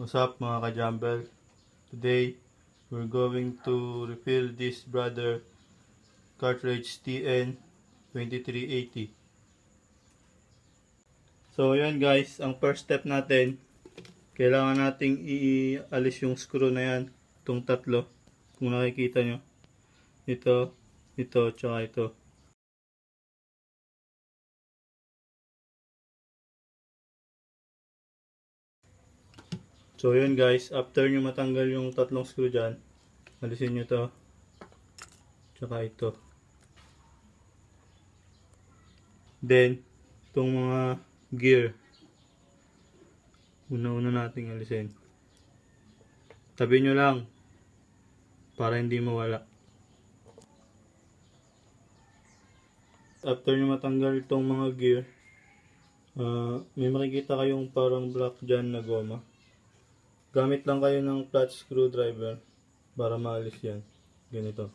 What's up mga ka-Jambell? Today, we're going to refill this brother Cartridge TN-2380. So yun guys, ang first step natin, kailangan nating ialis yung screw na yan, itong tatlo. Kung nakikita nyo, ito, tsaka ito. So yun guys, after nyo matanggal yung tatlong screw dyan, alisin nyo to, tsaka ito. Then, itong mga gear, una-una nating alisin. Tabi nyo lang, para hindi mawala. After nyo matanggal itong mga gear, may makikita kayong parang black dyan na goma. Gamit lang kayo ng flat screwdriver para maalis yan. Ganito.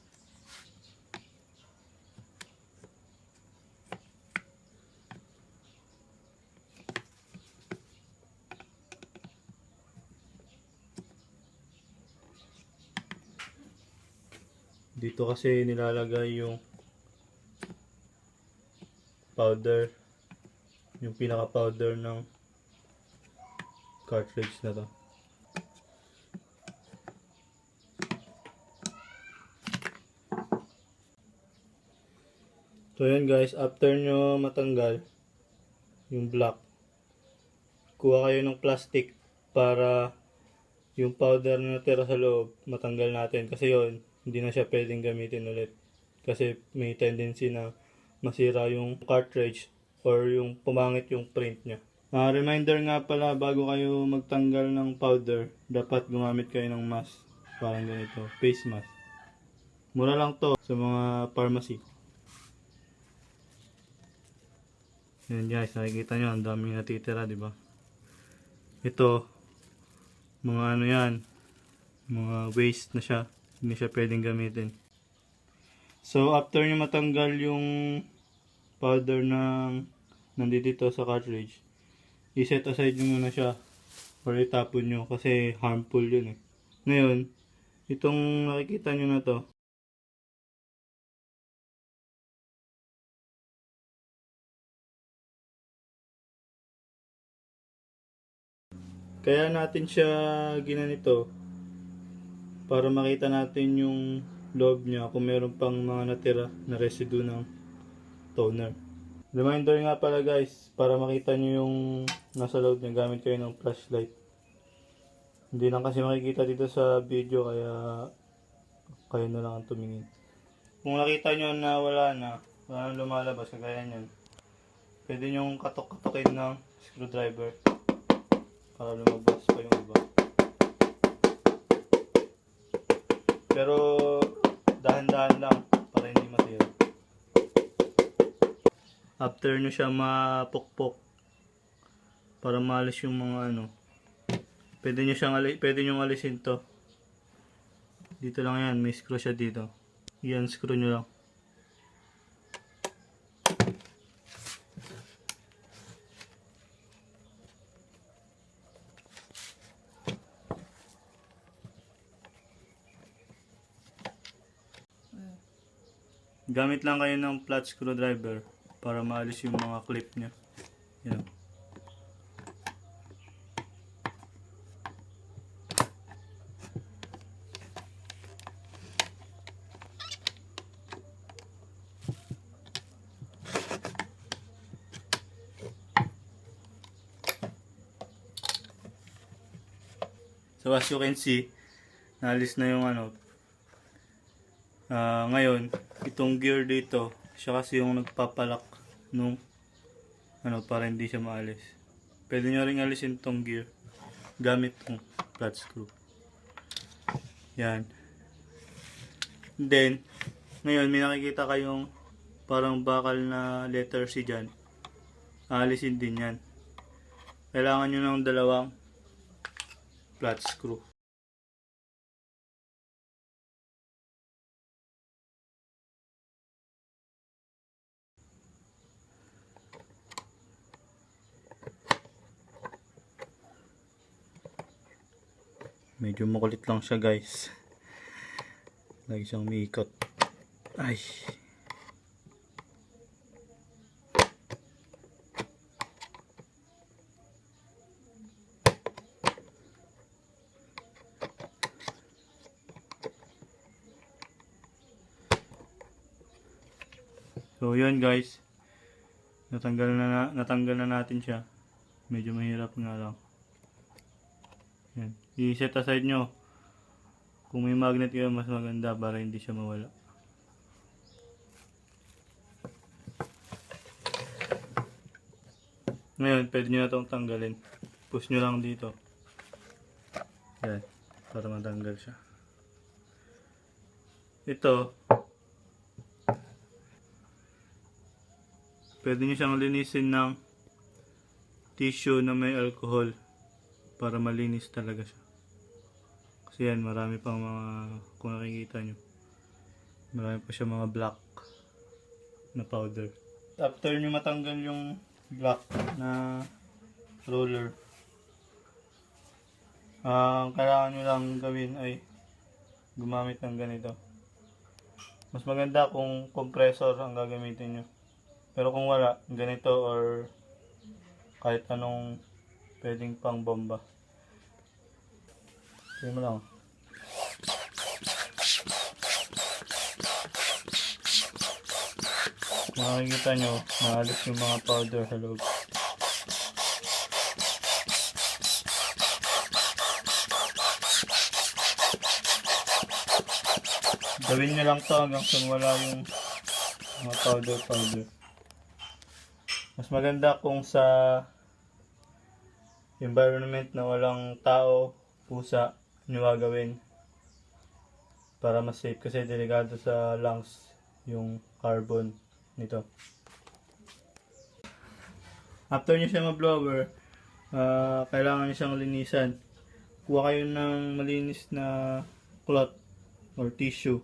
Dito kasi nilalagay yung powder, yung pinaka powder ng cartridge na to. So yan guys, after nyo matanggal yung black, kuha kayo ng plastic para yung powder na natira sa loob matanggal natin, kasi yon hindi na siya pwedeng gamitin ulit kasi may tendency na masira yung cartridge or yung pumangit yung print nya. Reminder nga pala, bago kayo magtanggal ng powder, dapat gumamit kayo ng mask, parang ganito, face mask. Mura lang to sa mga pharmacy. Yan guys, nakikita nyo, ang daming natitira, di ba? Ito, mga ano yan, mga waste na siya, hindi siya pwedeng gamitin. So, after nyo matanggal yung powder na nandito sa cartridge, i-set aside nyo muna siya or itapon nyo kasi harmful yun eh. Ngayon, itong nakikita nyo na to, kaya natin siya ginanito para makita natin yung loob niya kung meron pang mga natira na residue ng toner. Reminder nga pala guys, para makita nyo yung nasa loob niya, gamit kayo ng flashlight. Hindi lang kasi makikita dito sa video, kaya kayo na lang ang tumingin. Kung nakita nyo na wala na lumalabas kagaya nyan, pwede nyo katok-katokin ng screwdriver para lumabas pa yung iba. Pero dahan-dahan lang para hindi masira. After nyo siya mapukpok para maalis yung mga ano, pwede nyo alisin to. Dito lang yan, may screw siya dito. Yan, screw nyo lang. Gamit lang kayo ng flat screwdriver para maalis yung mga clip niya. Yan. So as you can see, naalis na yung ano. Ngayon, itong gear dito, siya kasi yung nagpapalak nung ano, para hindi siya maalis. Pwede nyo rin alisin itong gear gamit itong flat screw. Yan. Then, ngayon may nakikita kayong parang bakal na letter C dyan. Aalisin din yan. Kailangan nyo ng dalawang flat screw. Medyo makulit lang siya guys. Lagi siyang umiikot. Ay. So yun guys. Natanggal na natin siya. Medyo mahirap nga lang. Yan. I-set aside nyo. Kung may magnet kayo, mas maganda para hindi siya mawala. Ngayon, pwede nyo na itong tanggalin. Push nyo lang dito. Yan. Para matanggal siya. Ito. Pwede nyo siyang linisin ng tissue na may alcohol. Para malinis talaga siya. Kasi yan, marami pang mga, kung nakikita nyo, marami pa siya mga black na powder. After nyo matanggal yung black na roller, kailangan nyo lang gawin ay gumamit ng ganito. Mas maganda kung compressor ang gagamitin nyo. Pero kung wala, ganito or kahit anong pwedeng pang bomba. Sige mo lang. Makikita nyo, maalis yung mga powder sa loob. Gawin nyo lang to hanggang sa wala yung mga powder. Mas maganda kung sa environment na walang tao, pusa, nyo gagawin para mas safe kasi delikado sa lungs yung carbon nito. After nyo siya ma-blower, kailangan nyo siyang linisan. Kuha kayo ng malinis na cloth or tissue,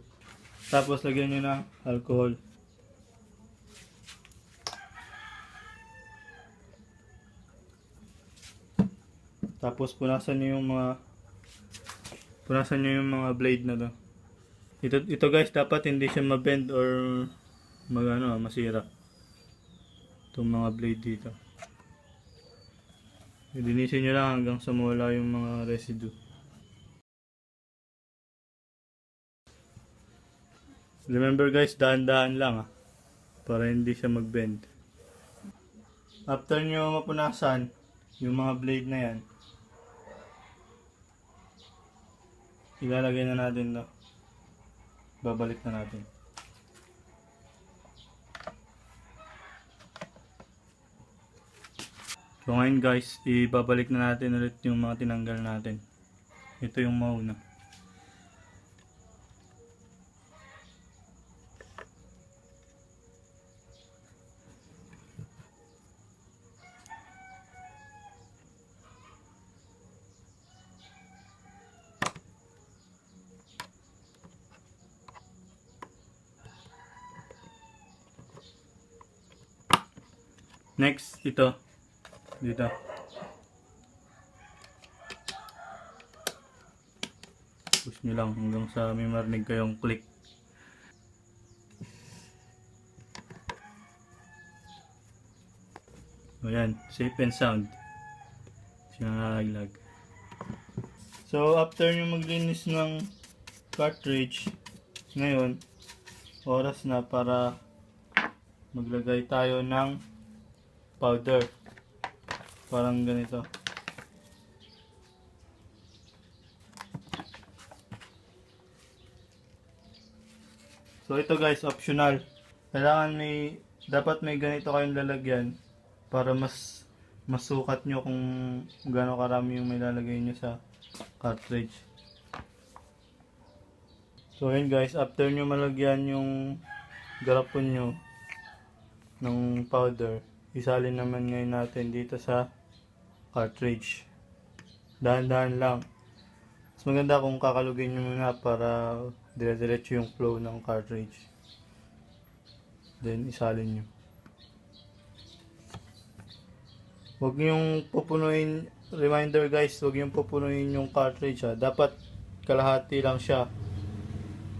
tapos lagyan nyo ng alcohol. Tapos punasan nyo yung mga blade na to. Ito guys, dapat hindi siya ma-bend or masira. Itong mga blade dito. Linisin nyo lang hanggang sa mawala yung mga residue. Remember guys, dahan-dahan lang para hindi siya mag-bend. After nyo mapunasan yung mga blade na yan, ilalagay na natin to. Babalik na natin. So ngayon guys, ibabalik na natin ulit yung mga tinanggal natin. Ito yung mauna. Next, ito. Dito. Push nyo lang hanggang sa may marinig kayong click. O yan, safe and sound. Siya nalaglag. So, after nyo maglinis ng cartridge, ngayon, oras na para maglagay tayo ng powder. Parang ganito. So ito guys, optional. Kailangan dapat may ganito kayong lalagyan para mas masukat nyo kung gaano karami yung may lalagay nyo sa cartridge. So yun guys, after nyo malagyan yung garapon nyo ng powder, isalin naman ngayon natin dito sa cartridge. Dahan-dahan lang. Mas maganda kung kakalugin nyo muna para dire-diretso yung flow ng cartridge. Then isalin nyo. Huwag nyong pupunuin reminder guys, huwag yung pupunuin yung cartridge ha. Dapat kalahati lang siya.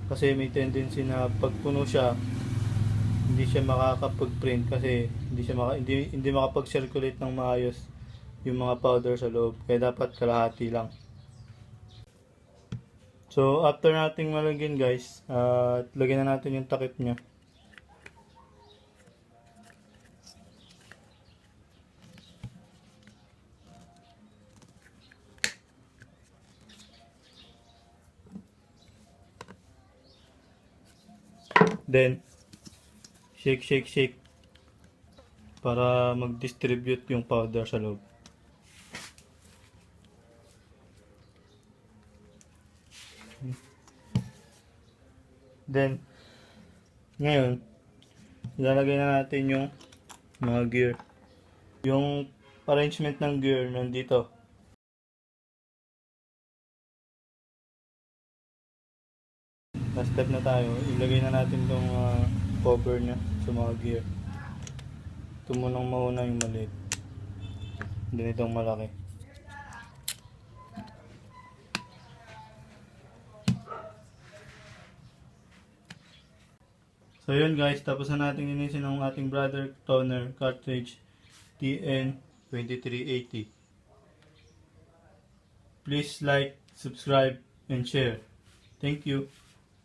Kasi may tendency na pagpuno siya, hindi siya makakapag-print kasi hindi makapag-circulate ng maayos yung mga powder sa loob. Kaya dapat kalahati lang. So after nating malagyan guys, lagyan na natin yung takip niya. Then shake para mag-distribute yung powder sa loob. Then ngayon ilalagay na natin yung mga gear. Yung arrangement ng gear nandito. Last step na tayo, ilagay na natin tong cover nya sa mga gear. Ito munang mauna yung maliit, then itong malaki. So yun guys, tapos na natin linisin ang ating brother toner Cartridge TN-2380. Please like, subscribe, and share. Thank you.